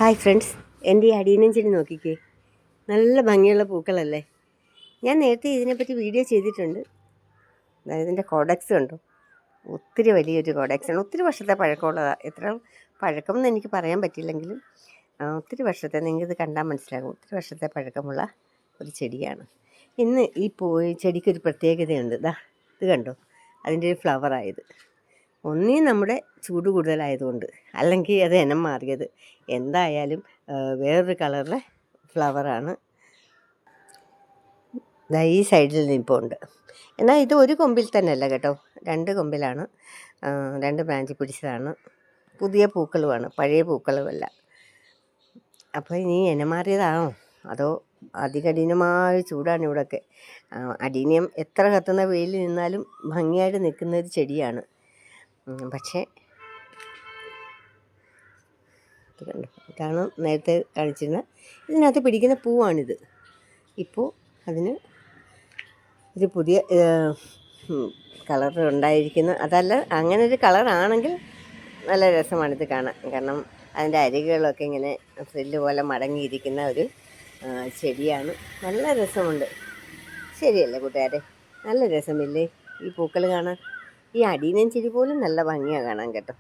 Hi friends, എൻ്റെ ഈ അടീനം ചെടി നോക്കിക്കേ, നല്ല ഭംഗിയുള്ള പൂക്കളല്ലേ. ഞാൻ നേരത്തെ ഇതിനെപ്പറ്റി വീഡിയോ ചെയ്തിട്ടുണ്ട്. അതായത് ഇതിൻ്റെ കോഡക്സ് കണ്ടോ, ഒത്തിരി വലിയൊരു കോഡക്സാണ്. ഒത്തിരി വർഷത്തെ പഴക്കമുള്ളതാണ്. എത്ര പഴക്കം എന്ന് എനിക്ക് പറയാൻ പറ്റില്ലെങ്കിലും ഒത്തിരി വർഷത്തെ, നിങ്ങൾക്കിത് കണ്ടാൽ മനസ്സിലാകും, ഒത്തിരി വർഷത്തെ പഴക്കമുള്ള ഒരു ചെടിയാണ്. ഇന്ന് ഈ ചെടിക്കൊരു പ്രത്യേകതയുണ്ട്. ഇത് കണ്ടോ, അതിൻ്റെ ഒരു ഫ്ലവറായത്. ഒന്നീ നമ്മുടെ ചൂട് കൂടുതലായതുകൊണ്ട്, അല്ലെങ്കിൽ അത് ഇനം മാറിയത്, എന്തായാലും വേറൊരു കളറിലെ ഫ്ലവറാണ്. ഈ സൈഡിൽ നിൽപ്പുണ്ട്. എന്നാൽ ഇത് ഒരു കൊമ്പിൽ തന്നെയല്ല കേട്ടോ, 2 കൊമ്പിലാണ്, 2 ബ്രാഞ്ച് പിടിച്ചതാണ്. പുതിയ പൂക്കളുമാണ്, പഴയ പൂക്കളുമല്ല. അപ്പോൾ ഇനി ഇനം മാറിയതാണോ അതോ അതികഠിനമായ ചൂടാണ് ഇവിടെയൊക്കെ. അടീനിയം എത്ര കത്തുന്ന വെയിൽ നിന്നാലും ഭംഗിയായിട്ട് നിൽക്കുന്ന ഒരു ചെടിയാണ്. പക്ഷേ ഇത് കണ്ടോ, ഇതാണ് നേരത്തെ കാണിച്ചിരുന്നത്. ഇതിനകത്ത് പിടിക്കുന്ന പൂവാണിത്. ഇപ്പോൾ അതിന് ഒരു പുതിയ കളർ ഉണ്ടായിരിക്കുന്നു. അതല്ല, അങ്ങനെ ഒരു കളറാണെങ്കിൽ നല്ല രസമാണിത് കാണാൻ. കാരണം അതിൻ്റെ അരികുകളൊക്കെ ഇങ്ങനെ ഫ്രില്ല് പോലെ മടങ്ങിയിരിക്കുന്ന ഒരു ചെടിയാണ്. നല്ല രസമുണ്ട്. ശരിയല്ലേ കൂട്ടുകാരെ, നല്ല രസമില്ലേ ഈ പൂക്കൾ കാണാൻ? ഈ അടീനം ചെടി പോലും നല്ല ഭംഗിയാണ് കാണാൻ കേട്ടോ.